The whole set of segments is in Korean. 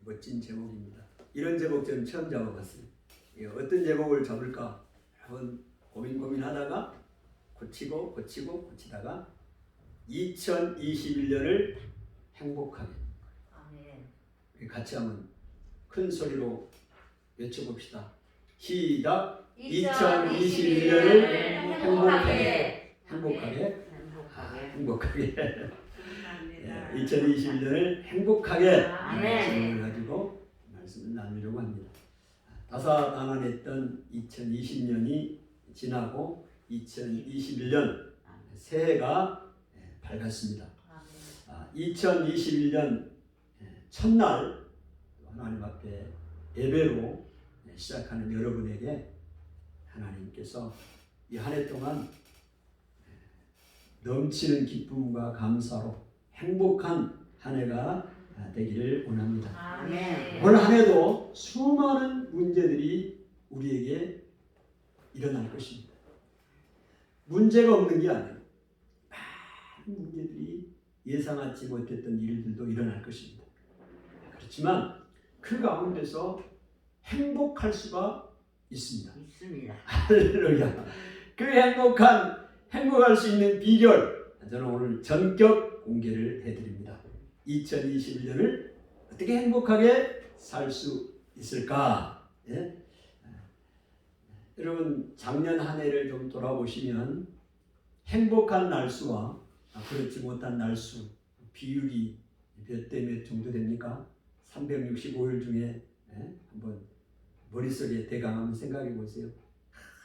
멋진 제목입니다. 이런 제목 저는 처음 잡아봤어요. 어떤 제목을 잡을까 한번 고민하다가 고치다가 2021년을 행복하게. 같이 한번 큰 소리로 외쳐봅시다. 시작. 2021년을 행복하게. 2021년을 행복하게 제목을 가지고 말씀을 나누려고 합니다. 다사다난했던 2020년이 지나고 2021년 새해가 밝았습니다. 2021년 첫날 하나님 앞에 예배로 시작하는 여러분에게 하나님께서 이 한 해 동안 넘치는 기쁨과 감사로 행복한 한 해가 되기를 원합니다. 올 한 해도 수많은 문제들이 우리에게 일어날 것입니다. 문제가 없는 게 아니에요. 많은 문제들이 예상하지 못했던 일들도 일어날 것입니다. 그렇지만 그 가운데서 행복할 수가 있습니다. 할렐루야. 그 행복할 수 있는 비결 저는 오늘 전격 공개를 해드립니다. 2021년을 어떻게 행복하게 살 수 있을까? 예? 여러분 작년 한 해를 좀 돌아보시면 행복한 날수와 그렇지 못한 날수 비율이 몇 대 몇 정도 됩니까? 365일 중에 한번 머릿속에 대강 한번 생각해 보세요.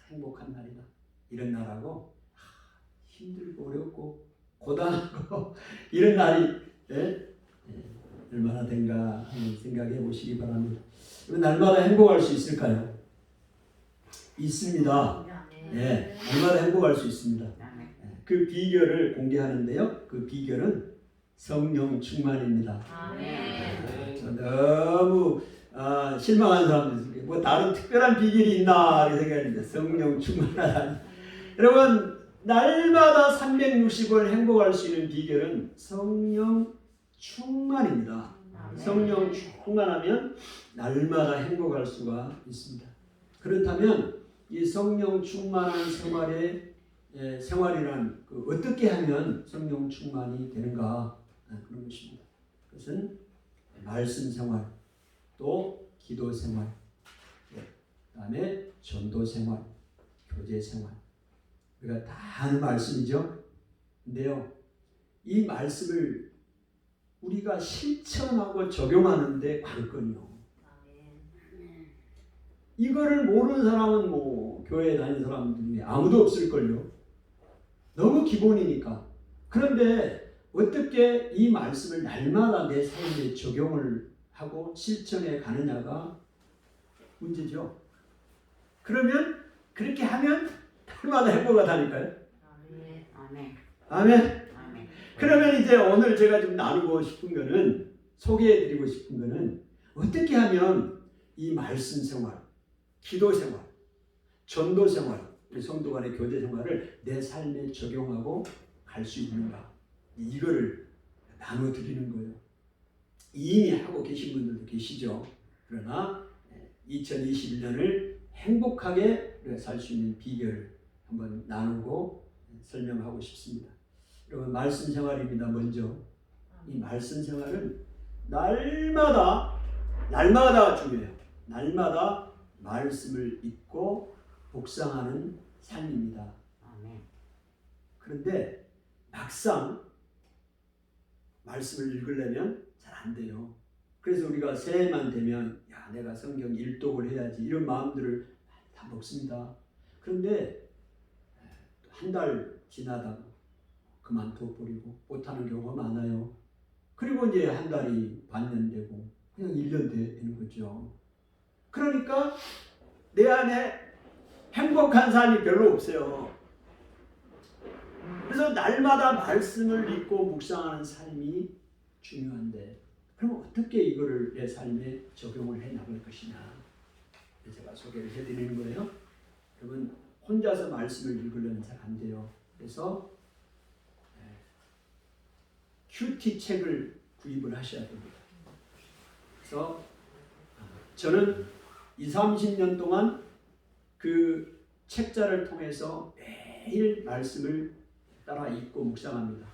행복한 날이다. 이런 날하고 힘들고 어렵고 고단하고 이런 날이 얼마나 된가 한번 생각해 보시기 바랍니다. 날마다 행복할 수 있을까요? 있습니다. 날마다 행복할 수 있습니다. 그 비결을 공개하는데요. 그 비결은 성령 충만입니다. 너무 실망한 사람들 있습니다. 뭐 다른 특별한 비결이 있나 이렇게 생각했는데 성령 충만하다니. 여러분 날마다 360을 행복할 수 있는 비결은 성령 충만입니다. 성령 충만하면 날마다 행복할 수가 있습니다. 그렇다면 이 성령 충만한 생활이란 어떻게 하면 성령 충만이 되는가 그런 것입니다. 그것은 말씀 생활, 또 기도 생활, 그다음에 전도 생활, 교제 생활. 우리가 다 하는 말씀이죠. 근데요, 이 말씀을 우리가 실천하고 적용하는데 관건이요. 이거를 모르는 사람은 뭐 교회에 다니는 사람들이 아무도 없을걸요. 너무 기본이니까. 그런데 어떻게 이 말씀을 날마다 내 삶에 적용을 하고 실천해 가느냐가 문제죠. 그러면 그렇게 하면 날마다 행복하다니까요. 아멘. 그러면 이제 오늘 제가 좀 나누고 싶은 거는 소개해 드리고 싶은 거는 어떻게 하면 이 말씀 생활, 기도 생활, 전도 생활, 우리 성도 간의 교제 생활을 내 삶에 적용하고 갈 수 있는가? 이거를 나눠 드리는 거예요. 이미 하고 계신 분들도 계시죠. 그러나 2021년을 행복하게 살 수 있는 비결을 한번 나누고 설명하고 싶습니다. 여러분 말씀 생활입니다. 먼저 이 말씀 생활은 날마다 중요해요. 날마다 말씀을 읽고 묵상하는 삶입니다. 그런데 막상 말씀을 읽으려면 잘 안 돼요. 그래서 우리가 새해만 되면 내가 성경 일독을 해야지 이런 마음들을 다 먹습니다. 그런데 한 달 지나다가 그만둬버리고 못하는 경우가 많아요. 그리고 이제 한 달이 반년 되고 그냥 1년 되는 거죠. 그러니까 내 안에 행복한 삶이 별로 없어요. 그래서 날마다 말씀을 읽고 묵상하는 삶이 중요한데 그럼 어떻게 이거를 내 삶에 적용을 해 나갈 것이냐 제가 소개를 해드리는 거예요. 여러분 혼자서 말씀을 읽으려면 잘 안 돼요. 그래서 큐티 책을 구입을 하셔야 됩니다. 그래서 저는 20, 30년 동안 그 책자를 통해서 매일 말씀을 따라 읽고 묵상합니다.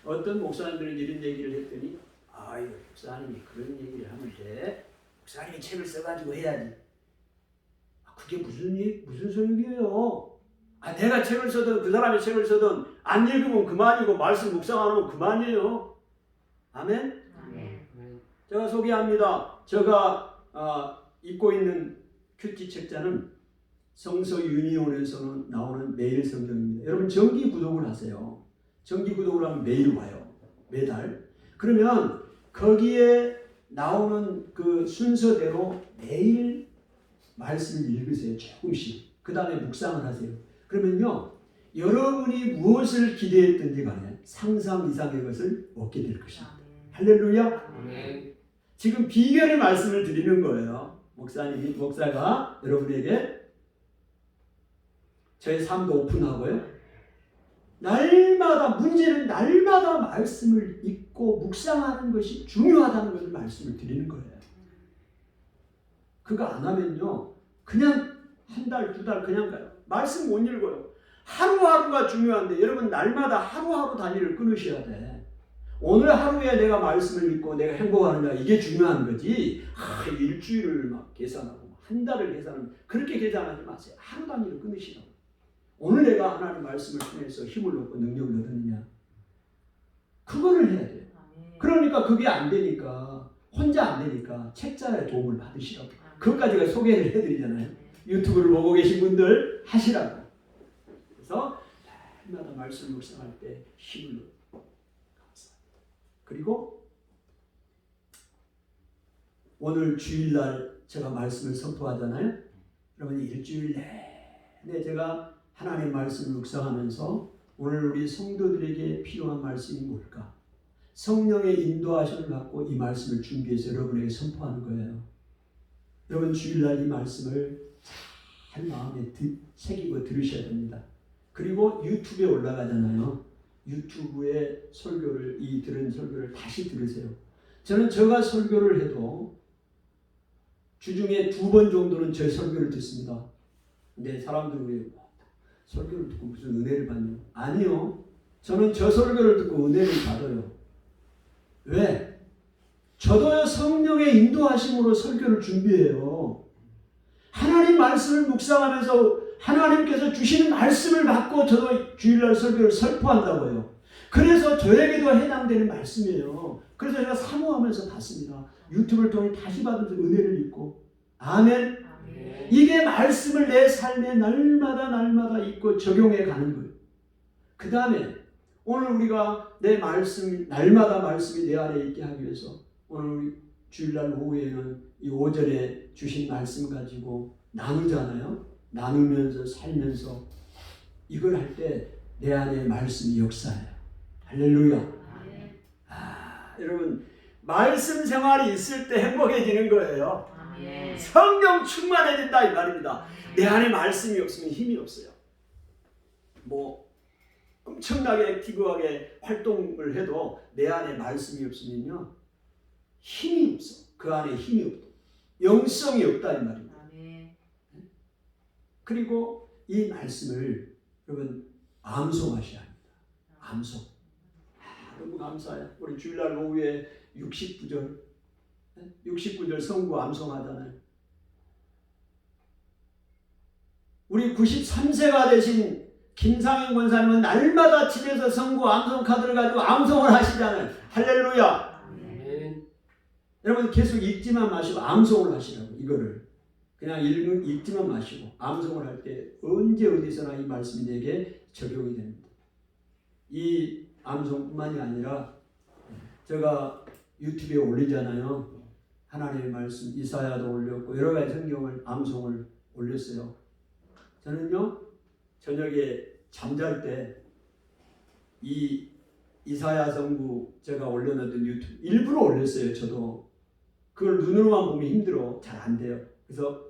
어떤 목사님들은 이런 얘기를 했더니 아유 목사님이 그런 얘기를 하면 돼. 목사님이 책을 써가지고 해야지. 그게 무슨 소용이에요? 내가 책을 써든 그 사람이 책을 써든 안 읽으면 그만이고 말씀 묵상 안 하면 그만이에요. 아멘? 제가 소개합니다. 제가 읽고 있는 큐티 책자는 성서 유니온에서 나오는 매일 성경입니다. 여러분 정기 구독을 하세요. 정기 구독을 하면 매일 와요. 매달. 그러면 거기에 나오는 그 순서대로 매일 말씀을 읽으세요. 조금씩. 그 다음에 묵상을 하세요. 그러면요. 여러분이 무엇을 기대했든지 간에 상상 이상의 것을 얻게 될 것입니다. 할렐루야. 지금 비결의 말씀을 드리는 거예요. 목사가 여러분에게 저의 삶도 오픈하고요. 문제는 날마다 말씀을 읽고 묵상하는 것이 중요하다는 것을 말씀을 드리는 거예요. 그거 안 하면요. 그냥 한 달, 두 달 그냥 가요. 말씀 못 읽어요. 하루하루가 중요한데 여러분 날마다 하루하루 단위를 끊으셔야 돼. 오늘 하루에 내가 말씀을 읽고 내가 행복하느냐 이게 중요한 거지. 일주일을 막 계산하고 한 달을 계산하면 그렇게 계산하지 마세요. 하루 단위를 끊으시라고. 오늘 내가 하나님 말씀을 통해서 힘을 얻고 능력을 얻느냐. 그거를 해야 돼요. 그러니까 그게 안 되니까 혼자 안 되니까 책자의 도움을 받으시라고. 그것까지가 소개를 해드리잖아요. 유튜브를 보고 계신 분들 하시라고. 그래서 날마다 말씀 묵상할 때 힘을 얻고 감사합니다. 그리고 오늘 주일날 제가 말씀을 선포하잖아요. 여러분 일주일 내내 제가 하나님의 말씀을 묵상하면서 오늘 우리 성도들에게 필요한 말씀이 뭘까? 성령의 인도하심을 받고 이 말씀을 준비해서 여러분에게 선포하는 거예요. 여러분 주일날 이 말씀을 잘 마음에 새기고 들으셔야 됩니다. 그리고 유튜브에 올라가잖아요. 유튜브에 들은 설교를 다시 들으세요. 저는 제가 설교를 해도 주중에 2번 정도는 제 설교를 듣습니다. 근데 사람들은 왜 설교를 듣고 무슨 은혜를 받냐? 아니요. 저는 저 설교를 듣고 은혜를 받아요. 왜? 저도요 성령의 인도하심으로 설교를 준비해요. 하나님 말씀을 묵상하면서 하나님께서 주시는 말씀을 받고 저도 주일날 설교를 설포한다고요. 그래서 저에게도 해당되는 말씀이에요. 그래서 제가 사모하면서 받습니다. 유튜브를 통해 다시 받은 은혜를 입고. 아멘. 이게 말씀을 내 삶에 날마다 읽고 적용해 가는 거예요. 그 다음에 오늘 우리가 내 말씀, 날마다 말씀이 내 안에 있게 하기 위해서 오늘 우리 주일날 오후에는 이 오전에 주신 말씀 가지고 나누잖아요. 나누면서 살면서 이걸 할 때 내 안에 말씀이 역사해요. 할렐루야. 여러분 말씀 생활이 있을 때 행복해지는 거예요. 성령 충만해진다 이 말입니다. 내 안에 말씀이 없으면 힘이 없어요. 뭐 엄청나게 액티브하게 활동을 해도 내 안에 말씀이 없으면요 힘이 없어. 그 안에 힘이 없다. 영성이 없다 이 말입니다. 그리고 이 말씀을 여러분 암송하셔야 합니다. 암송. 너무 감사해요. 우리 주일날 오후에 69절 성구 암송하잖아요. 우리 93세가 되신 김상현 권사님은 날마다 집에서 성구 암송 카드를 가지고 암송을 하시잖아요. 할렐루야. 여러분 계속 읽지만 마시고 암송을 하시라고. 이거를 그냥 읽지만 마시고 암송을 할 때 언제 어디서나 이 말씀이 내게 적용이 됩니다. 이 암송뿐만이 아니라 제가 유튜브에 올리잖아요. 하나님의 말씀 이사야도 올렸고 여러 가지 성경을 암송을 올렸어요. 저는요 저녁에 잠잘 때 이 이사야 성구 제가 올려놨던 유튜브 일부러 올렸어요. 저도 그걸 눈으로만 보면 힘들어. 잘 안 돼요. 그래서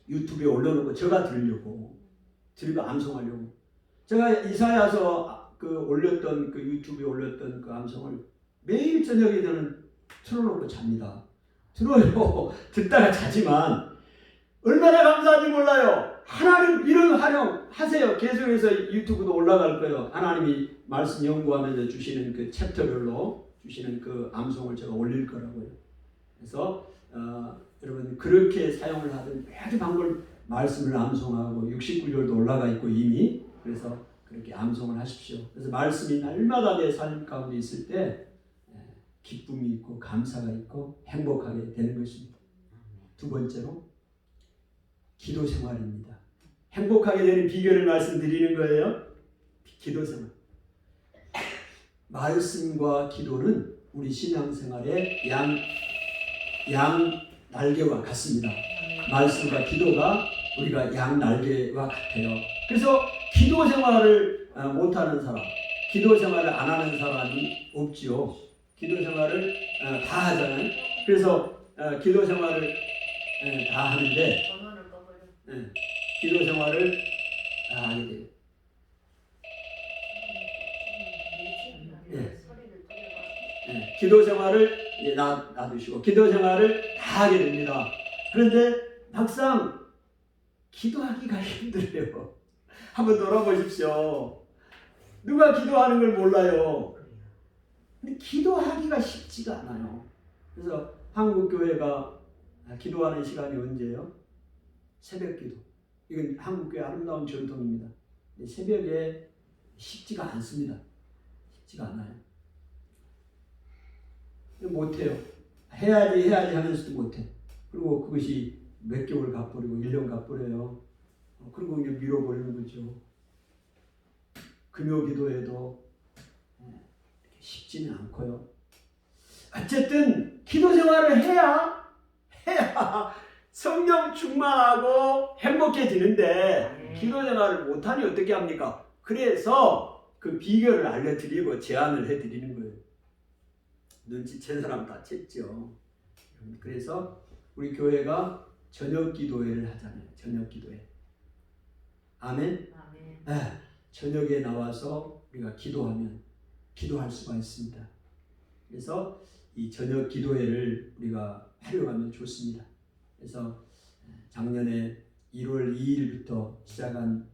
유튜브에 올려놓고 제가 들으려고 암송하려고 제가 이사야서 올렸던 유튜브에 올렸던 그 암송을 매일 저녁에 저는 틀어놓고 잡니다. 들어요. 듣다가 자지만 얼마나 감사한지 몰라요. 하나님 이런 활용하세요. 계속해서 유튜브도 올라갈 거예요. 하나님이 말씀 연구하면서 주시는 그 챕터별로 주시는 그 암송을 제가 올릴 거라고요. 그래서 여러분 그렇게 사용을 하든 아주 방금 말씀을 암송하고 69절도 올라가 있고 이미 그래서 그렇게 암송을 하십시오. 그래서 말씀이 날마다 내 삶 가운데 있을 때 기쁨이 있고 감사가 있고 행복하게 되는 것입니다. 두 번째로 기도 생활입니다. 행복하게 되는 비결을 말씀드리는 거예요. 기도 생활. 말씀과 기도는 우리 신앙생활의 양 날개와 같습니다. 말씀과 기도가 우리가 양 날개와 같아요. 그래서 기도 생활을 못하는 사람, 기도 생활을 안 하는 사람이 없지요. 기도 생활을 다 하잖아요. 그래서 기도 생활을 다 하는데 기도 생활을 다 하게 돼요. 기도 생활을 놔두시고 기도 생활을 다 하게 됩니다. 그런데 막상 기도하기가 힘들어요. 한번 돌아보십시오. 누가 기도하는 걸 몰라요. 근데 기도하기가 쉽지가 않아요. 그래서 한국 교회가 기도하는 시간이 언제예요? 새벽 기도. 이건 한국 교회 아름다운 전통입니다. 새벽에 쉽지가 않습니다. 쉽지가 않아요. 못해요. 해야지 하면서도 못해. 그리고 그것이 몇 개월 가버리고 1년 가버려요. 그리고 이제 밀어버리는 거죠. 금요 기도에도 쉽지는 않고요. 어쨌든 기도 생활을 해야 성령 충만하고 행복해지는데 기도 생활을 못하니 어떻게 합니까? 그래서 그 비결을 알려드리고 제안을 해드리는 거예요. 눈치챈 사람 다 챘죠. 그래서 우리 교회가 저녁 기도회를 하잖아요. 저녁 기도회. 아멘? 저녁에 나와서 우리가 기도하면 기도할 수가 있습니다. 그래서 이 저녁 기도회를 우리가 활용하면 좋습니다. 그래서 작년에 1월 2일부터 시작한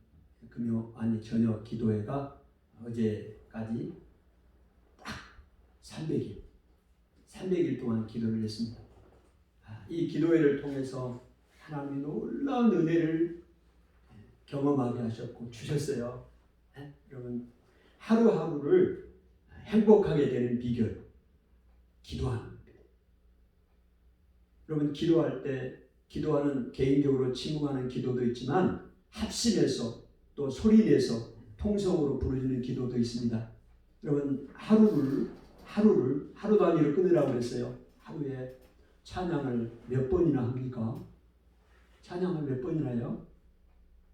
저녁 기도회가 어제까지 딱 300일 동안 기도를 했습니다. 이 기도회를 통해서 하나님이 놀라운 은혜를 경험하게 하셨고 주셨어요. 여러분 하루하루를 행복하게 되는 비결 기도하는 겁니다. 여러분 기도할 때 기도하는 개인적으로 침묵하는 기도도 있지만 합심해서 또 소리내서 통성으로 부르짖는 기도도 있습니다. 여러분 하루 단위로 끊으라고 그랬어요. 하루에 찬양을 몇 번이나 합니까? 찬양을 몇 번이나 해요?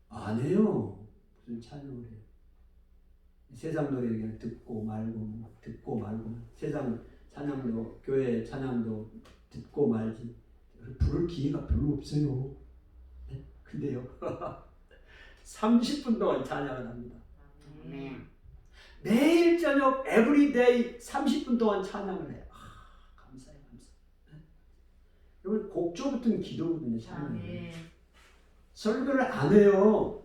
안 해요. 무슨 찬양을 해요? 세상 노래 그냥 듣고 말고 세상 찬양도 교회 찬양도 듣고 말지 부를 기회가 별로 없어요. 네? 근데요 30분 동안 찬양을 합니다. 매일 저녁 에브리데이 30분 동안 찬양을 해요. 감사해요. 네? 여러분 곡조 붙은 기도거든요. 찬양은. 설교를 안 해요.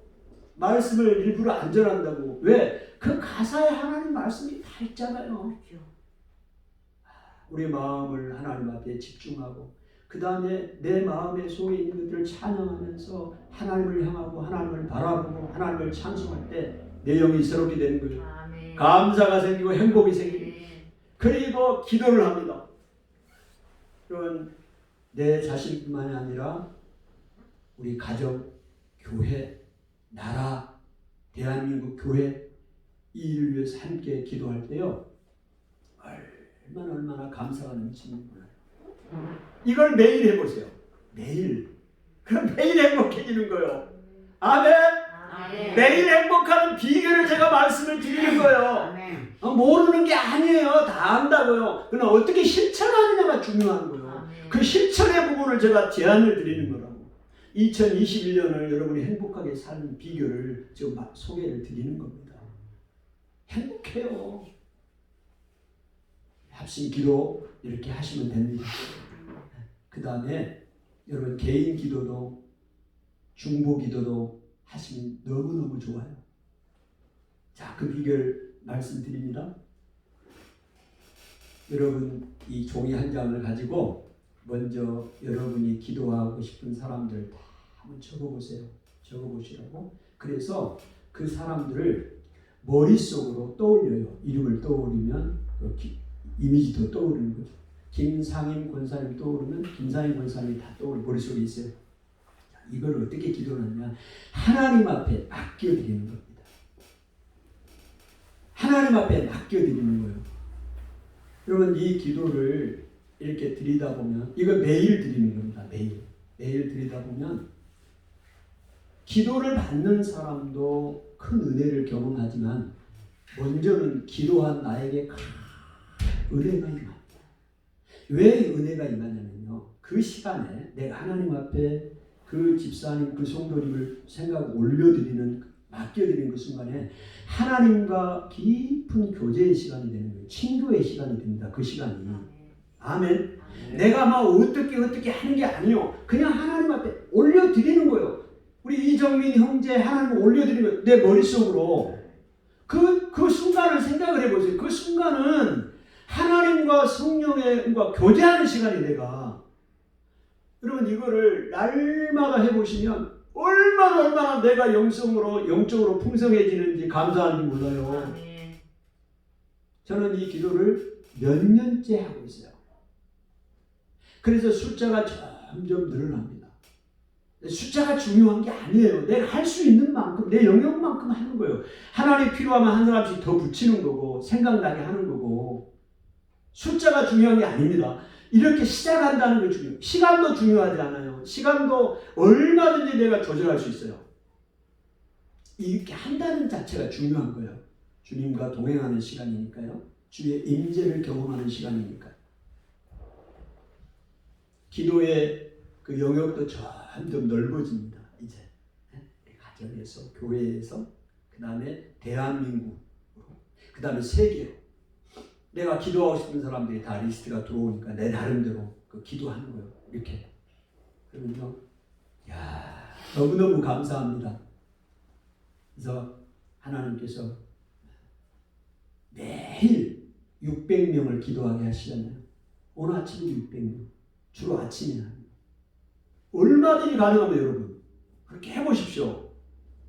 말씀을 일부러 안 전한다고. 왜? 그 가사에 하나님 말씀이 다 있잖아요. 우리 마음을 하나님 앞에 집중하고 그 다음에 내 마음의 속에 있는 것들을 찬양하면서 하나님을 향하고 하나님을 바라보고 하나님을 찬송할 때 내 영이 새롭게 되는 거예요. 감사가 생기고 행복이 생기고 그리고 기도를 합니다. 그건 내 자신뿐만이 아니라 우리 가정, 교회, 나라, 대한민국 교회 이 일을 위해서 함께 기도할 때요 얼마나 감사가 넘치는 거예요. 이걸 매일 해보세요. 매일. 그럼 매일 행복해지는 거예요. 아멘. 매일 행복하는 비결을 제가 말씀을 드리는 거예요. 모르는 게 아니에요. 다 안다고요. 그러나 어떻게 실천하느냐가 중요한 거예요. 그 실천의 부분을 제가 제안을 드리는 거라고. 2021년을 여러분이 행복하게 사는 비결을 지금 소개를 드리는 겁니다. 행복해요. 합심 기도 이렇게 하시면 됩니다. 그 다음에 여러분 개인 기도도 중보 기도도 하시면 너무너무 좋아요. 자, 그 비결 말씀드립니다. 여러분 이 종이 한 장을 가지고 먼저 여러분이 기도하고 싶은 사람들 다 한번 적어보세요. 적어보시라고. 그래서 그 사람들을 머릿속으로 떠올려요. 이름을 떠올리면 이미지도 떠오르는 거죠. 김상임 권사님 떠오르면 김상임 권사님이 다 머릿속에 있어요. 이걸 어떻게 기도하느냐, 하나님 앞에 맡겨드리는 겁니다. 하나님 앞에 맡겨드리는 거예요. 여러분 이 기도를 이렇게 드리다 보면, 이걸 매일 드리는 겁니다. 매일 드리다 보면 기도를 받는 사람도 큰 은혜를 경험하지만 먼저는 기도한 나에게 큰 은혜가 임합니다. 왜 은혜가 임하냐면요, 그 시간에 내가 하나님 앞에 그 집사님, 그 성도님을 생각 올려드리는, 맡겨드리는 그 순간에 하나님과 깊은 교제의 시간이 되는 거예요. 친교의 시간이 됩니다. 그 시간이. 아멘. 내가 막 어떻게 하는 게 아니요. 그냥 하나님 앞에 올려드리는 거예요. 우리 이정민 형제 하나님 올려드리는 거예요. 내 머릿속으로. 그 순간을 생각을 해보세요. 그 순간은 하나님과 성령과 교제하는 시간이 내가. 여러분 이거를 날마다 해보시면 얼마나 내가 영적으로 풍성해지는지 감사한지 몰라요. 저는 이 기도를 몇 년째 하고 있어요. 그래서 숫자가 점점 늘어납니다. 숫자가 중요한 게 아니에요. 내가 할 수 있는 만큼, 내 영역만큼 하는 거예요. 하나님 필요하면 한 사람씩 더 붙이는 거고, 생각나게 하는 거고. 숫자가 중요한 게 아닙니다. 이렇게 시작한다는 게 중요해요. 시간도 중요하지 않아요. 시간도 얼마든지 내가 조절할 수 있어요. 이렇게 한다는 자체가 중요한 거예요. 주님과 동행하는 시간이니까요. 주의 임재를 경험하는 시간이니까요. 기도의 그 영역도 점점 넓어집니다. 이제 가정에서, 교회에서, 그 다음에 대한민국으로, 그 다음에 세계로. 내가 기도하고 싶은 사람들이 다 리스트가 들어오니까 내 나름대로 그 기도하는 거예요. 이렇게. 그러면요, 야, 너무너무 감사합니다. 그래서 하나님께서 매일 600명을 기도하게 하시잖아요. 오늘 아침에 600명. 주로 아침에 합니다. 얼마든지 가능합니다, 여러분. 그렇게 해보십시오.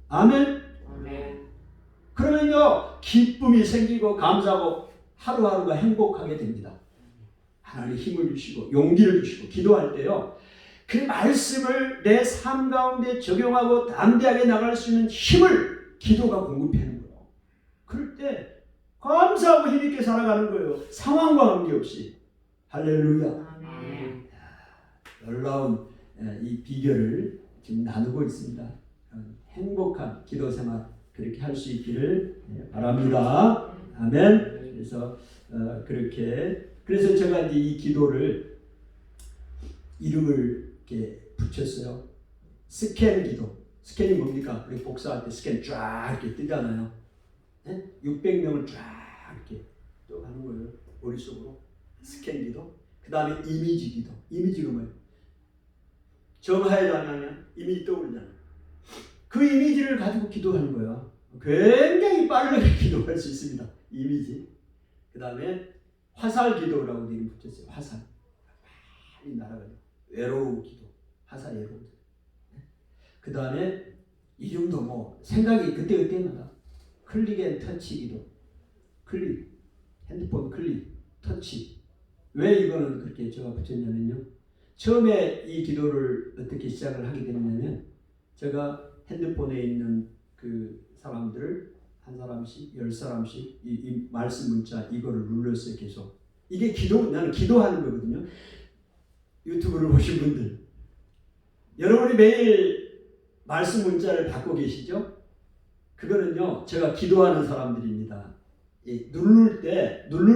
아멘? 아멘. 그러면요, 기쁨이 생기고 감사하고 하루하루가 행복하게 됩니다. 하나님 힘을 주시고 용기를 주시고 기도할 때요, 그 말씀을 내 삶 가운데 적용하고 담대하게 나갈 수 있는 힘을 기도가 공급하는 거예요. 그럴 때 감사하고 힘있게 살아가는 거예요. 상황과 관계없이. 할렐루야. 놀라운 이 비결을 지금 나누고 있습니다. 행복한 기도 생활 그렇게 할 수 있기를 바랍니다. 아멘. 그래서 그래서 제가 이제 이 기도를 이름을 이렇게 붙였어요. 스캔 기도. 스캔이 뭡니까? 우리 복사할 때 스캔 쫙 이렇게 뜨잖아요. 600명을 쫙 이렇게 또 하는 거예요. 머릿속으로. 스캔 기도. 그 다음에 이미지 기도. 이미지가 뭐예요? 정하여자면 이미지 떠오르잖아요. 그 이미지를 가지고 기도하는 거예요. 굉장히 빠르게 기도할 수 있습니다. 이미지. 그 다음에 화살 기도라고 이름 붙였어요. 화살. 많이 날아가요. 외로운 기도. 화살 외로운 기도. 그 다음에 이름도 뭐 생각이 그때마다 클릭 앤 터치 기도. 클릭. 핸드폰 클릭. 터치. 왜 이거는 그렇게 제가 붙였냐면요. 처음에 이 기도를 어떻게 시작을 하게 됐냐면, 제가 핸드폰에 있는 그 사람들을 한 사람씩, 10사람씩 이 말씀 문자 이거를 눌렀어요. 계속. 이게 나는 기도하는 거거든요. 유튜브를 보신 분들, 여러분이 매일 말씀 문자를 받고 계시죠? 그거는요, 제가 기도하는 사람들입니다. 누를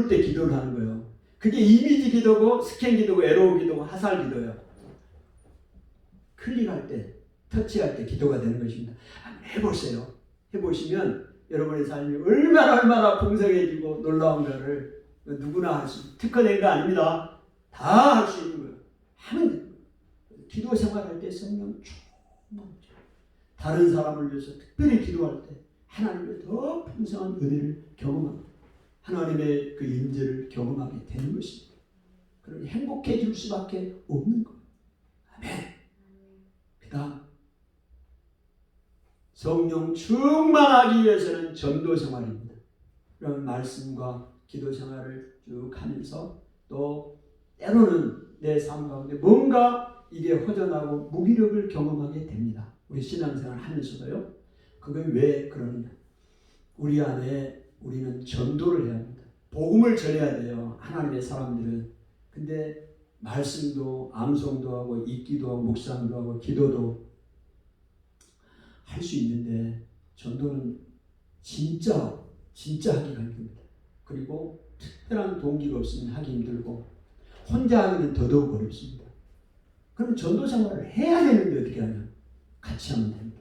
때 기도를 하는 거예요. 그게 이미지 기도고, 스캔 기도고, 에로우 기도고, 화살 기도예요. 클릭할 때, 터치할 때 기도가 되는 것입니다. 한번 해보세요. 해보시면 여러분의 삶이 얼마나 풍성해지고 놀라운 것을 누구나 할 수, 특화된 거 아닙니다. 다 할 수 있는 거예요. 하면 돼요. 기도 생활할 때 성령 충만하죠. 다른 사람을 위해서 특별히 기도할 때 하나님의 더 풍성한 은혜를 경험합니다. 하나님의 그 임재를 경험하게 되는 것입니다. 그러니 행복해질 수밖에 없는 거예요. 아멘. 그 다음 성령 충만하기 위해서는 전도 생활입니다. 그런 말씀과 기도 생활을 쭉 하면서 또 때로는 내 삶 가운데 뭔가 이게 허전하고 무기력을 경험하게 됩니다. 우리 신앙생활 하면서도요. 그게 왜 그러느냐. 우리 안에 우리는 전도를 해야 합니다. 복음을 전해야 돼요. 하나님의 사람들은. 근데 말씀도 암송도 하고 읽기도 하고 묵상도 하고 기도도 할 수 있는데 전도는 진짜 하기가 힘듭니다. 그리고 특별한 동기가 없으면 하기 힘들고 혼자 하기는 더더욱 어렵습니다. 그럼 전도 생활을 해야 되는데 어떻게 하냐? 같이 하면 됩니다.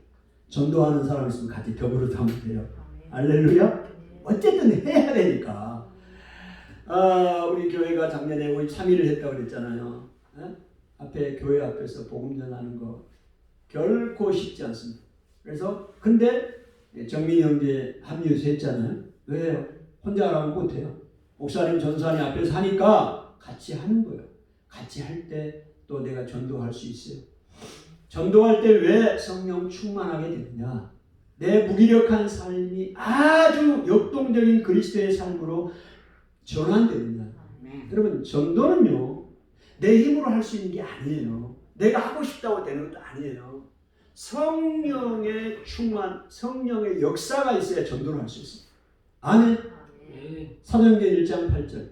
전도하는 사람 있으면 같이 더불어서 하면 돼요. 할렐루야. 어쨌든 해야 되니까. 우리 교회가 작년에 우리 3일을 했다고 그랬잖아요. 앞에 교회 앞에서 복음 전하는 거 결코 쉽지 않습니다. 그래서 근데 정민이 형제 합류해서 했잖아요. 왜요? 혼자 하라면 못해요. 목사님 전사님 앞에서 하니까 같이 하는 거예요. 같이 할 때 또 내가 전도할 수 있어요. 전도할 때 왜 성령 충만하게 되느냐? 내 무기력한 삶이 아주 역동적인 그리스도의 삶으로 전환되느냐? 여러분 전도는요 내 힘으로 할 수 있는 게 아니에요. 내가 하고 싶다고 되는 것도 아니에요. 성령의 충만, 성령의 역사가 있어야 전도를 할 수 있습니다. 아멘. 사도행전 1장 8절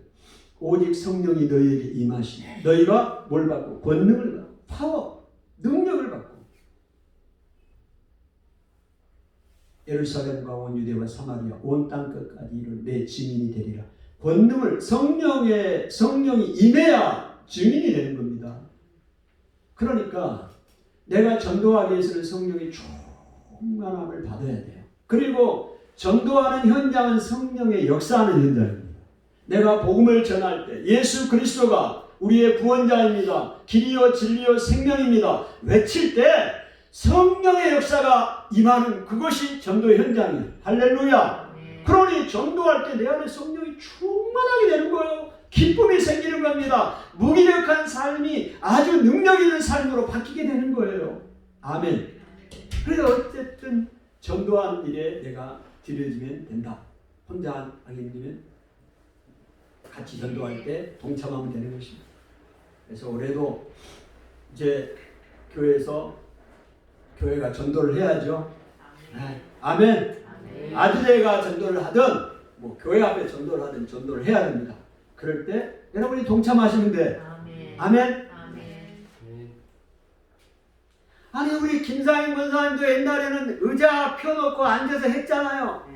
오직 성령이 너희에게 임하시니 너희가 뭘 받고? 권능을 받고 파워, 능력을 받고 예루살렘과 온 유대와 사마리아 온 땅 끝까지 이를 내 증인이 되리라. 권능을 성령이 임해야 증인이 되는 겁니다. 그러니까 내가 전도하기 위해서는 성령의 충만함을 받아야 돼요. 그리고 전도하는 현장은 성령의 역사하는 현장입니다. 내가 복음을 전할 때 예수 그리스도가 우리의 구원자입니다. 길이요 진리요 생명입니다. 외칠 때 성령의 역사가 임하는 그것이 전도 현장이에요. 할렐루야. 그러니 전도할 때 내 안에 성령이 충만하게 되는 거예요. 기쁨이 생기는 겁니다. 무기력한 삶이 아주 능력 있는 삶으로 바뀌게 되는 거예요. 아멘. 그래서 어쨌든 전도하는 일에 내가 들여지면 된다. 혼자 하기 힘들면 같이 전도할 때 동참하면 되는 것입니다. 그래서 올해도 이제 교회가 전도를 해야죠. 아멘. 아주대가 전도를 하든 뭐 교회 앞에 전도를 하든 전도를 해야 됩니다. 그럴 때 여러분이 동참하시면 돼. 아멘. 아니 우리 김상인 권사님도 옛날에는 의자 펴놓고 앉아서 했잖아요.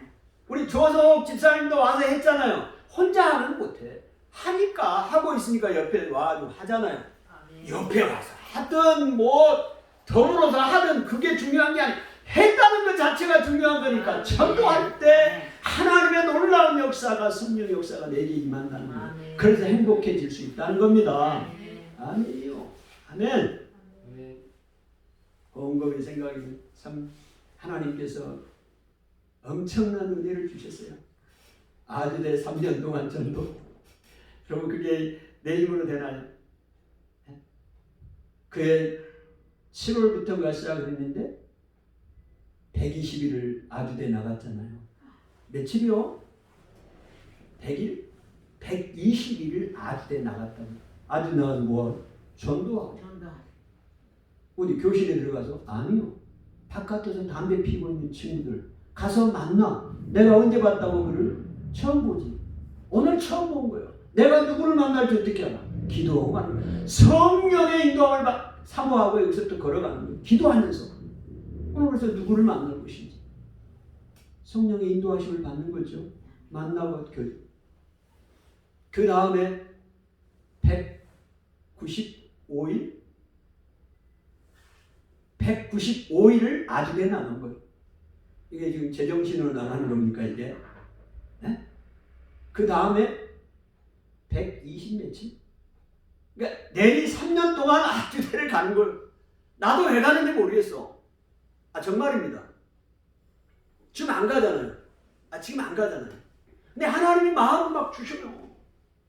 우리 조석 집사님도 와서 했잖아요. 혼자 하면 못해. 하니까 하고 있으니까 옆에 와가지고 하잖아요. 옆에 와서 하든 뭐 더불어서 하든 그게 중요한 게 아니에요. 했다는 것 자체가 중요한 거니까 전도할 때 하나님의 놀라운 역사가 성령의 역사가 내게 임한다는 거예요. 그래서 행복해질 수 있다는 겁니다. 아니에요. 아멘. 곰곰이 생각이 참 하나님께서 엄청난 은혜를 주셨어요. 아주대 3년 동안 전도. 그럼 그게 내 힘으로 되나요? 그해 7월부터가 시작을 했는데 120일을 아주대 나갔잖아요. 며칠이요? 100일? 120일을 아주대 나갔다고. 아주 나가서 뭐? 전도하고. 어디 교실에 들어가서? 아니요. 바깥에서 담배 피고 있는 친구들 가서 만나. 내가 언제 봤다고 그를? 처음 보지. 오늘 처음 본 거예요. 내가 누구를 만날지 어떻게 알아? 기도하고 가는 거예요. 성령의 인도함을 사모하고 여기서부터 걸어가는 거예요. 기도하면서. 오늘 그래서 누구를 만날 것인지. 성령의 인도하심을 받는 거죠. 만나고 그 다음에 195일을 아주대 나눈 거예요. 이게 지금 제정신으로 나가는 겁니까 이게? 네? 그 다음에 120 며칠? 그러니까 내리 3년 동안 앞뒤대를 가는 걸 나도 왜 가는지 모르겠어. 정말입니다. 지금 안 가잖아요. 지금 안 가잖아요. 근데 하나님이 마음을 막 주시면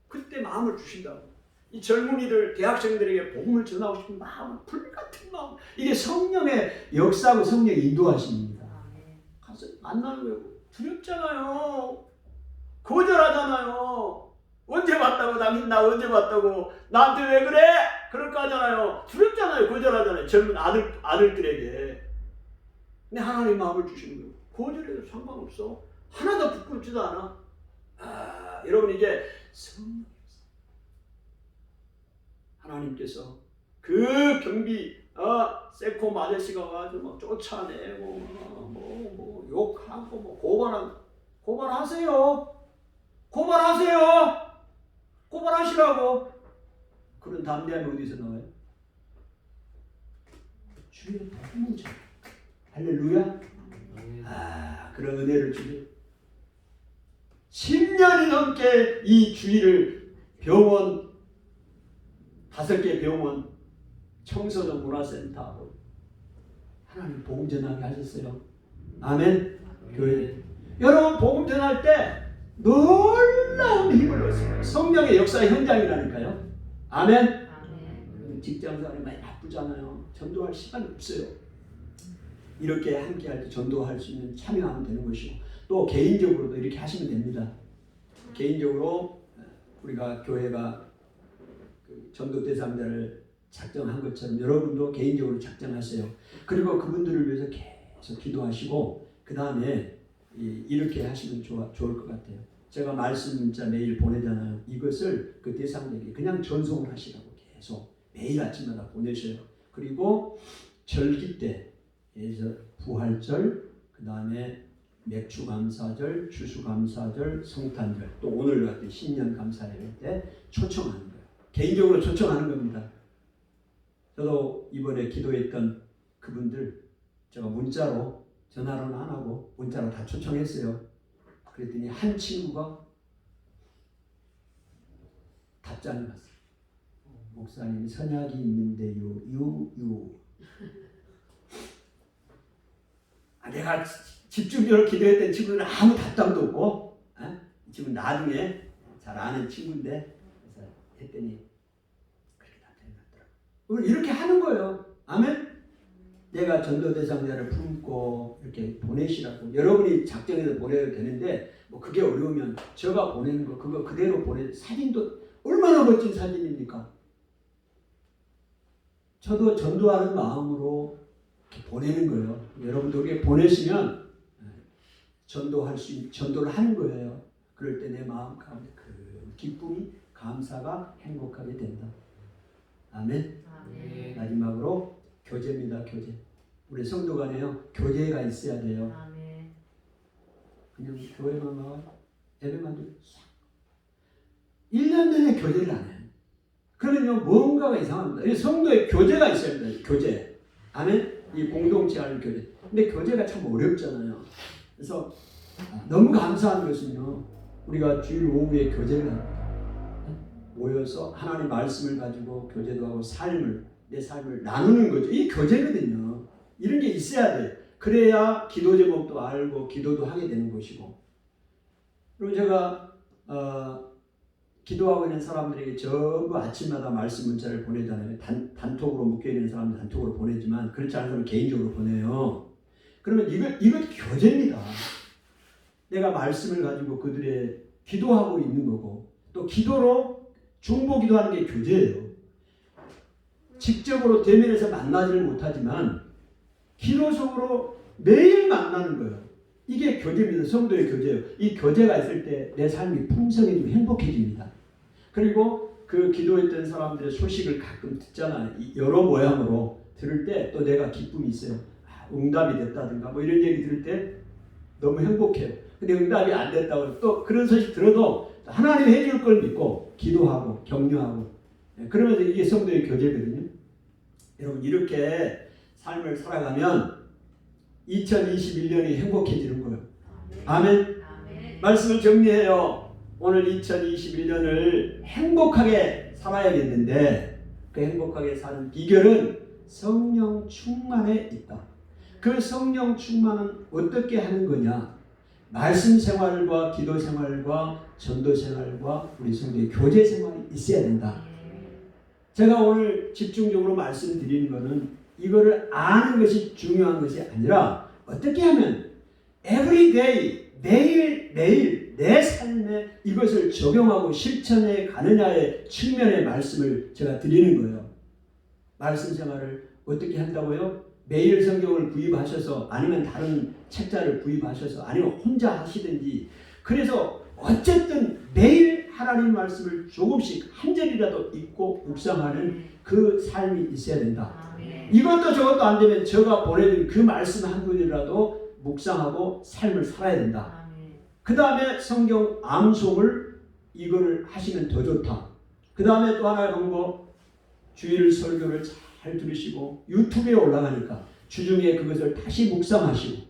그때 마음을 주신다고. 이 젊은이들, 대학생들에게 복음을 전하고 싶은 마음, 불같은 마음. 이게 성령의 역사하고 성령의 인도하심입니다. 가서 만나는 거예요. 두렵잖아요. 거절하잖아요. 언제 봤다고, 당신 나 언제 봤다고, 나한테 왜 그래? 그럴 거 하잖아요. 두렵잖아요. 거절하잖아요. 젊은 아들들에게. 근데 하나님 마음을 주시는 거예요. 거절해도 상관없어. 하나도 부끄럽지도 않아. 여러분 이게 성령 하나님께서 그 경비 세콤 아저씨가 와서 막 쫓아내고 욕하고 고발하세요. 고발하시라고. 그런 담대함이 어디서 나와요? 주의 복음을 전해. 할렐루야. 그런 은혜를 주니 10년이 넘게 이 주일을 병원 5개 병원 청소년 문화센터 하나님 복음 전하게 하셨어요. 아멘. 교회 여러분 복음 전할 때 놀라운 힘을 얻습니다. 성령의 역사의 현장이라니까요. 아멘. 직장생활이 많이 바쁘잖아요. 전도할 시간이 없어요. 이렇게 함께 할 때 전도할 수 있는 참여하면 되는 것이고 또 개인적으로도 이렇게 하시면 됩니다. 개인적으로 우리가 교회가 전도 대상자를 작정한 것처럼 여러분도 개인적으로 작정하세요. 그리고 그분들을 위해서 계속 기도하시고 그 다음에 이렇게 하시면 좋을 것 같아요. 제가 말씀 문자 매일 보내잖아요. 이것을 그 대상자에게 그냥 전송을 하시라고 계속 매일 아침마다 보내셔요. 그리고 절기 때 부활절, 그 다음에 맥주감사절, 추수감사절, 성탄절, 또 오늘 같은 신년감사예배 때 초청하는 거예요. 개인적으로 초청하는 겁니다. 저도 이번에 기도했던 그분들 제가 문자로, 전화로는 안 하고 문자로 다 초청했어요. 그랬더니 한 친구가 답장이 왔어요. 목사님 선약이 있는데요. 내가 집중적으로 기도했던 친구는 아무 답장도 없고 이 친구는 나중에 잘 아는 친구인데 그래서 했더니 그렇게 답장이 왔더라고요. 이렇게 하는 거예요. 아멘. 내가 전도 대상자를 품고 이렇게 보내시라고 여러분이 작정해서 보내도 되는데 뭐 그게 어려우면 제가 보내는 거 그거 그대로 사진도 얼마나 멋진 사진입니까? 저도 전도하는 마음으로 이렇게 보내는 거예요. 여러분도 이렇게 보내시면 전도를 하는 거예요. 그럴 때 내 마음 가운데 그 기쁨이 감사가 행복하게 된다. 아멘. 아멘. 마지막으로 교제입니다. 교제. 우리 성도 간에요. 교제가 있어야 돼요. 아멘. 그냥 교회만 나와 예배만 듣고 1년 내내 교제를 안 해요. 그러면요 뭔가가 이상합니다. 성도의 교제가 있어야 돼요. 교제. 아멘. 이 공동체 하는 교제. 근데 교제가 참 어렵잖아요. 그래서 너무 감사한 것은요. 우리가 주일 오후에 교제를 합니다. 모여서 하나님 말씀을 가지고 교제도 하고 내 삶을 나누는 거죠. 이 교제거든요. 이런 게 있어야 돼요. 그래야 기도 제목도 알고 기도도 하게 되는 것이고. 그리고 제가 기도하고 있는 사람들에게 전부 아침마다 말씀 문자를 보내잖아요. 단톡으로 묶여있는 사람들 단톡으로 보내지만 그렇지 않은 사람은 개인적으로 보내요. 그러면 이것 교제입니다. 내가 말씀을 가지고 그들의 기도하고 있는 거고 또 기도로 중보 기도하는 게 교제예요. 직접으로 대면에서 만나지를 못하지만 기도적으로 매일 만나는 거예요. 이게 교제입니다. 성도의 교제예요. 이 교제가 있을 때 내 삶이 풍성해지고 행복해집니다. 그리고 그 기도했던 사람들의 소식을 가끔 듣잖아요. 여러 모양으로 들을 때 또 내가 기쁨이 있어요. 응답이 됐다든가 뭐 이런 얘기 들을 때 너무 행복해요. 근데 응답이 안 됐다고 또 그런 소식 들어도 하나님이 해줄 걸 믿고 기도하고 격려하고 그러면서 이게 성도의 교제거든요. 여러분 이렇게 삶을 살아가면 2021년이 행복해지는 거예요. 아멘. 말씀을 정리해요. 오늘 2021년을 행복하게 살아야겠는데 그 행복하게 사는 비결은 성령 충만에 있다. 그 성령 충만은 어떻게 하는 거냐? 말씀 생활과 기도 생활과 전도 생활과 우리 성도의 교제 생활이 있어야 된다. 제가 오늘 집중적으로 말씀드리는 것은 이거를 아는 것이 중요한 것이 아니라 어떻게 하면 every day, 매일 내 삶에 이것을 적용하고 실천해 가느냐의 측면의 말씀을 제가 드리는 거예요. 말씀 생활을 어떻게 한다고요? 매일 성경을 구입하셔서 아니면 다른 책자를 구입하셔서 아니면 혼자 하시든지 그래서 어쨌든 매일 하나님 말씀을 조금씩 한 절이라도 읽고 묵상하는 그 삶이 있어야 된다. 이것도 저것도 안 되면 제가 보내준 그 말씀 한 구절이라도 묵상하고 삶을 살아야 된다. 그 다음에 성경 암송을 이거를 하시면 더 좋다. 그 다음에 또 하나의 방법, 주일 설교를 잘 들으시고 유튜브에 올라가니까 주중에 그것을 다시 묵상하시고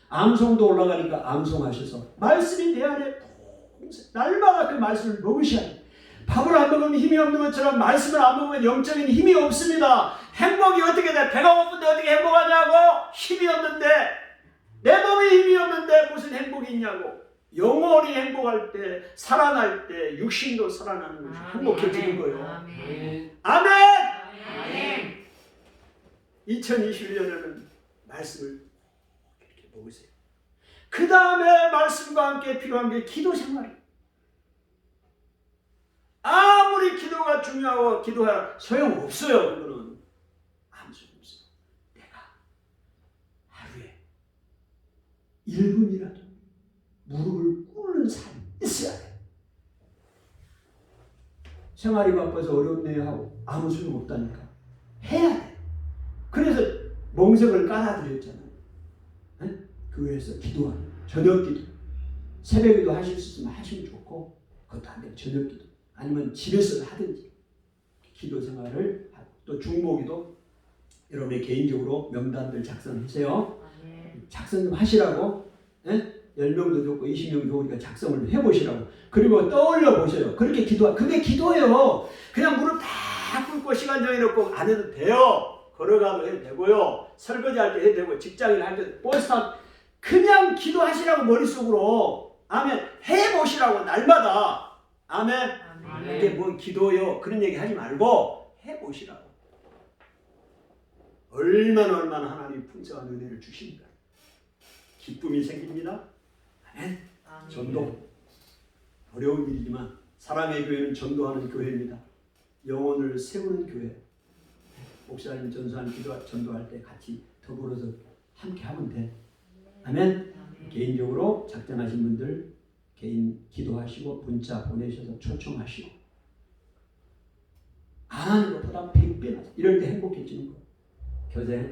암송도 올라가니까 암송하셔서 말씀이 내 안에 날마다 그 말씀을 먹으셔야 돼요. 밥을 안 먹으면 힘이 없는 것처럼 말씀을 안 먹으면 영적인 힘이 없습니다. 행복이 어떻게 돼? 배가 고픈데 어떻게 행복하냐고? 힘이 없는데 내 몸에 힘이 없는데 무슨 행복이 있냐고. 영혼이 행복할 때 살아날 때 육신도 살아나는 것이 행복해지는 거예요. 아멘. 2021년에는 말씀을 이렇게 먹으세요. 그 다음에 말씀과 함께 필요한 게 기도 생활이에요. 아무리 기도가 중요하고 기도해야 소용없어요. 그거는 아무 소용없어요. 내가 하루에 1분이라도 무릎을 꿇는 삶이 있어야 돼. 생활이 바빠서 어렵네요 하고 아무 소용없다니까 해야 돼. 그래서 멍석을 깔아드렸잖아요. 네? 교회에서 기도하는 저녁 기도, 새벽 기도 하실 수 있으면 하시면 좋고 그것도 안 되면 저녁 기도 아니면 집에서 하든지 기도 생활을 하고 또 중보기도 여러분의 개인적으로 명단들 작성하세요. 작성 좀 하시라고. 네? 10명도 좋고 20명 좋으니까 작성을 해보시라고. 그리고 떠올려 보세요. 그렇게 그게 기도예요. 그냥 무릎 다 꿇고 시간 정해놓고 안 해도 돼요. 걸어가도 해도 되고요. 설거지할 때 해도 되고 직장일 할 때 버스 타고 그냥 기도하시라고 머릿속으로. 아멘. 해보시라고 날마다. 아멘. 이게 뭐 기도요 그런 얘기 하지 말고 해보시라고. 얼마나 하나님 풍성한 은혜를 주십니다. 기쁨이 생깁니다. 아멘. 전도 어려운 일이지만 사랑의 교회는 전도하는 교회입니다. 영혼을 세우는 교회. 목사님 전수하는 전도할 때 같이 더불어서 함께 하면 돼. 아멘. 개인적으로 작정하신 분들 개인 기도하시고 문자 보내셔서 초청하시고 안 하는 것보다 100배 이럴 때 행복해지는 거예요.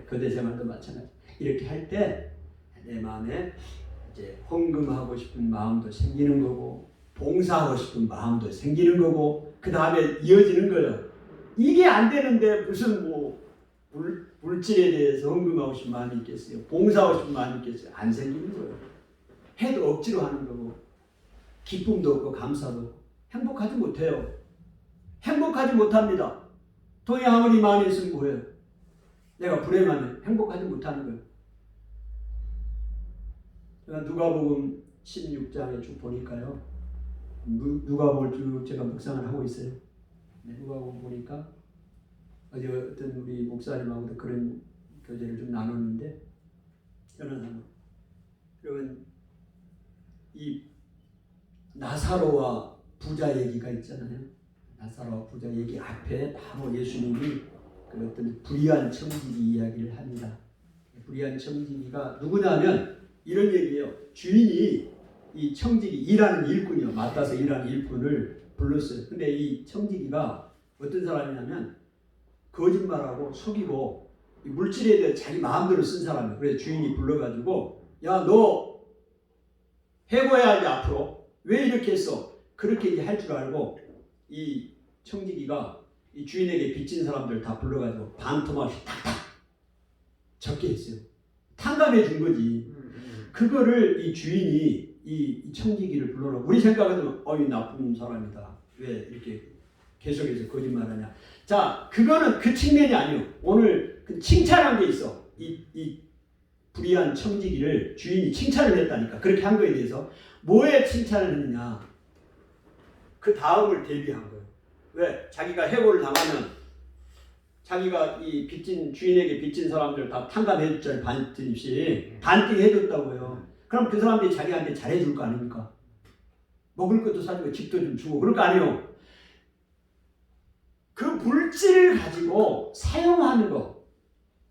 교대 생활도 마찬가지. 이렇게 할 때 내 마음에 이제 헌금하고 싶은 마음도 생기는 거고 봉사하고 싶은 마음도 생기는 거고 그 다음에 이어지는 거예요. 이게 안 되는데 무슨 뭐 물질에 대해서 헌금하고 싶은 마음이 있겠어요? 봉사하고 싶은 마음이 있겠어요? 안 생기는 거예요. 해도 억지로 하는 거고 기쁨도 없고 감사도 없고 행복하지 못해요. 행복하지 못합니다. 돈이 아무리 많이 있으면 뭐예요? 내가 불행하면 행복하지 못하는 거예요. 제가 누가복음 16장에 쭉 보니까요. 누가복음을 쭉 제가 묵상을 하고 있어요. 누가복음 보니까 어제 어떤 우리 목사님하고도 그런 교제를 좀 나눴는데 여러분 이 나사로와 부자 얘기가 있잖아요. 나사로와 부자 얘기 앞에 바로 예수님이 그 어떤 불의한 청지기 이야기를 합니다. 불의한 청지기가 누구냐면 이런 얘기예요. 주인이 이 청지기 일하는 일꾼이요. 맡아서 일하는 일꾼을 불렀어요. 근데 이 청지기가 어떤 사람이냐면 거짓말하고 속이고 물질에 대해 자기 마음대로 쓴 사람이에요. 그래서 주인이 불러가지고 야 너 해고해야지 앞으로. 왜 이렇게 했어? 그렇게 이제 할 줄 알고 이 청지기가 이 주인에게 빚진 사람들 다 불러가지고 반토막씩 탁탁 적게 했어요. 탕감해 준 거지. 그거를 이 주인이 이 청지기를 불러놓고 우리 생각에는 이 나쁜 사람이다. 왜 이렇게 계속해서 거짓말하냐. 자, 그거는 그 측면이 아니에요. 오늘 그 칭찬한 게 있어. 이 불의한 청지기를 주인이 칭찬을 했다니까. 그렇게 한 거에 대해서 뭐에 칭찬을 했느냐. 그 다음을 대비한 거예요. 왜? 자기가 해고를 당하면 자기가 이 빚진 주인에게 빚진 사람들 다 탕감해줬잖아요. 반띵 해줬다고요. 그럼 그 사람들이 자기한테 잘해줄 거 아닙니까? 먹을 것도 사주고 집도 좀 주고 그럴 거 아니에요. 그 물질을 가지고 사용하는 거,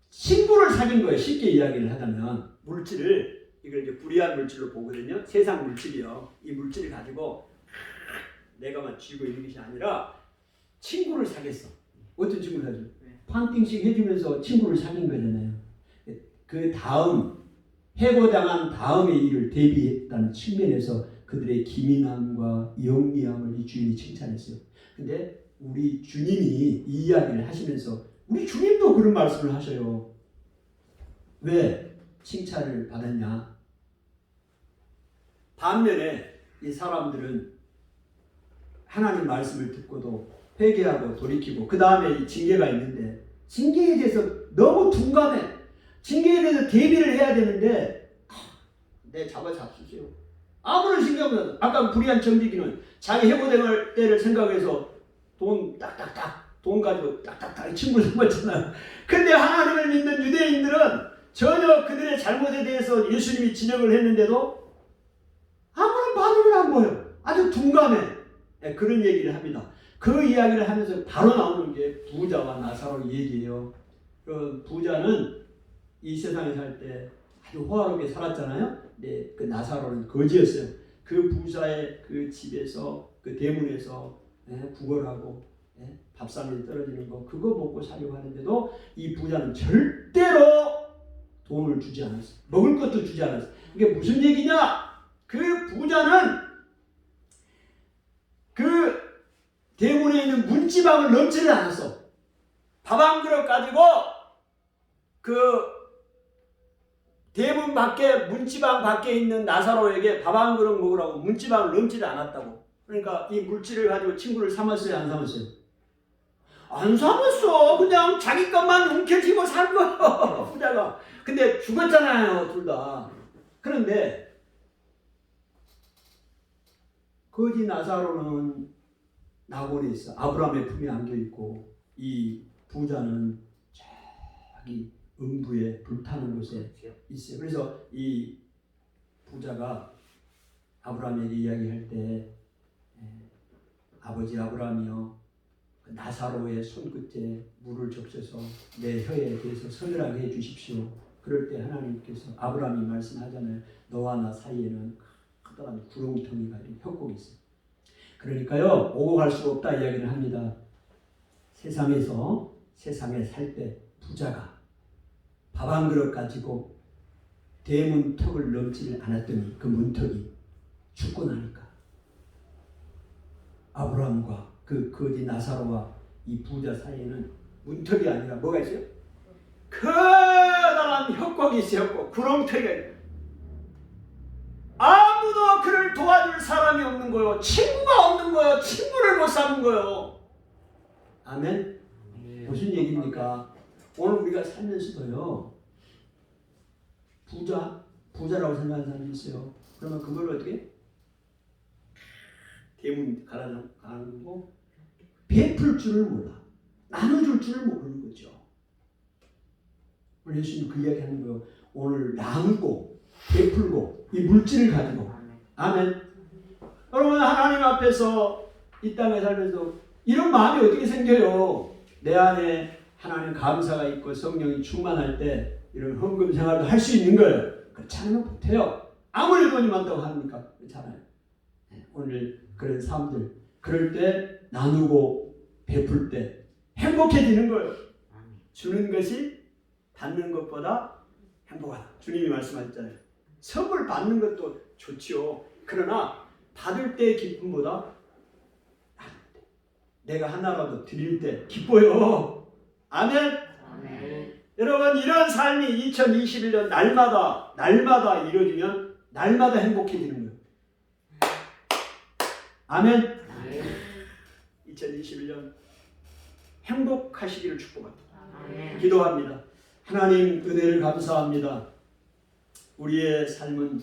친구를 사귄 거예요. 쉽게 이야기를 하자면 물질을 이걸 이제 불의한 물질로 보거든요. 세상 물질이요. 이 물질을 가지고 내가만 쥐고 있는 것이 아니라 친구를 사겠어. 어떤 친구를 사죠? 판팅식 해주면서 친구를 사귄 거잖아요. 그 다음 해고당한 다음의 일을 대비했다는 측면에서 그들의 기민함과 영리함을 이 주인이 칭찬했어요. 근데 우리 주님이 이 이야기를 하시면서 우리 주님도 그런 말씀을 하셔요. 왜 칭찬을 받았냐? 반면에 이 사람들은 하나님 말씀을 듣고도 회개하고 돌이키고 그 다음에 징계가 있는데 징계에 대해서 너무 둔감해. 징계에 대해서 대비를 해야 되는데 내 잡아잡수세요. 아무런 신경은 아까 불의한 정직이는 자기 해고될 때를 생각해서 돈 딱딱딱 돈 가지고 딱딱딱 친구를 삼았잖아요. 근데 하나님을 믿는 유대인들은 전혀 그들의 잘못에 대해서 예수님이 지적을 했는데도 아무런 반응을 안 보여요. 아주 둔감해. 네, 그런 얘기를 합니다. 그 이야기를 하면서 바로 나오는 게 부자와 나사로 얘기예요. 그 부자는 이 세상에 살 때 아주 호화롭게 살았잖아요. 네, 그 나사로는 거지였어요. 그 부자의 그 집에서 그 대문에서 구걸하고 밥상에 떨어지는 거 그거 먹고 살려고 하는데도 이 부자는 절대로 돈을 주지 않았어. 먹을 것도 주지 않았어. 이게 무슨 얘기냐? 그 부자는 그 대문에 있는 문지방을 넘지를 않았어. 밥 한 그릇 가지고 그 대문 밖에 문지방 밖에 있는 나사로에게 밥 한 그릇 먹으라고 문지방을 넘지를 않았다고. 그러니까 이 물질을 가지고 친구를 삼았어요, 안 삼았어요? 안 삼았어. 그냥 자기 것만 움켜쥐고 산 거예요, 부자가. 근데 죽었잖아요, 둘 다. 그런데 거지 나사로는 낙원에 있어. 아브라함의 품에 안겨 있고 이 부자는 저기 음부에 불타는 곳에 있어요. 그래서 이 부자가 아브라함에게 이야기할 때 아버지 아브라함이여 나사로의 손끝에 물을 적셔서 내 혀에 대해서 서늘하게 해주십시오. 그럴 때 하나님께서 아브라함이 말씀하잖아요. 너와 나 사이에는 커다란 구렁텅이가 협곡이 있어요. 그러니까요 오고 갈 수가 없다 이야기를 합니다. 세상에 살 때 부자가 밥 한 그릇 가지고 대문 턱을 넘지를 않았더니 그 문턱이 죽고 나니까 아브라함과 그 거지 나사로와 이 부자 사이에는 문턱이 아니라 뭐가 있어요? 커다란 협곡이 있어요. 협곡. 구렁텅이가 있어요. 아무도 그를 도와줄 사람이 없는 거예요. 친구가 없는 거예요. 친구를 못 삼는 거예요. 아멘? 무슨 얘기입니까? 오늘 우리가 살면서도요. 부자라고 생각하는 사람이 있어요. 그러면 그걸 어떻게? 대문 갈아가고 베풀 줄을 몰라. 나눠줄 줄을 모르는 거죠. 오늘 예수님 그 이야기 하는 거예요. 오늘 나누고 베풀고 이 물질을 가지고 아멘. 여러분 하나님 앞에서 이 땅에 살면서 이런 마음이 어떻게 생겨요? 내 안에 하나님 감사가 있고 성령이 충만할 때 이런 헌금 생활도 할 수 있는 거예요. 그렇지 않으면 못해요. 아무리 돈이 많다고 합니까? 그렇잖아요. 오늘 그런 사람들 그럴 때 나누고 베풀 때 행복해지는 거예요. 주는 것이 받는 것보다 행복하다. 주님이 말씀하셨잖아요. 선물 받는 것도 좋지요. 그러나 받을 때의 기쁨보다 내가 하나라도 드릴 때 기뻐요. 아멘. 아멘. 여러분 이런 삶이 2021년 날마다 이루어지면 날마다 행복해지는 거예요. 아멘. 아멘. 2021년 행복하시기를 축복합니다. 아멘. 기도합니다. 하나님 은혜를 감사합니다. 우리의 삶은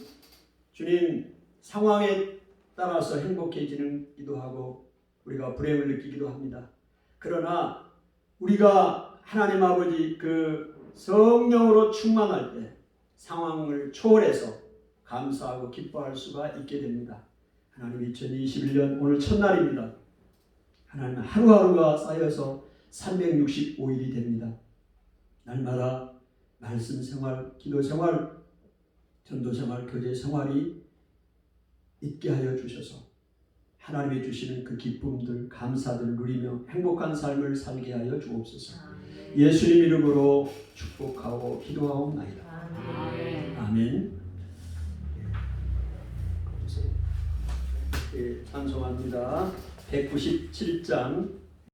주님 상황에 따라서 행복해지기도 하고 우리가 불행을 느끼기도 합니다. 그러나 우리가 하나님 아버지 그 성령으로 충만할 때 상황을 초월해서 감사하고 기뻐할 수가 있게 됩니다. 하나님 2021년 오늘 첫날입니다. 하나님 하루하루가 쌓여서 365일이 됩니다. 날마다 말씀 생활, 기도 생활, 전도 생활, 교제 생활이 있게 하여 주셔서 하나님이 주시는 그 기쁨들, 감사들 누리며 행복한 삶을 살게 하여 주옵소서. 예수님 이름으로 축복하고 기도하옵나이다. 아멘. 아멘. 찬송합니다. 197장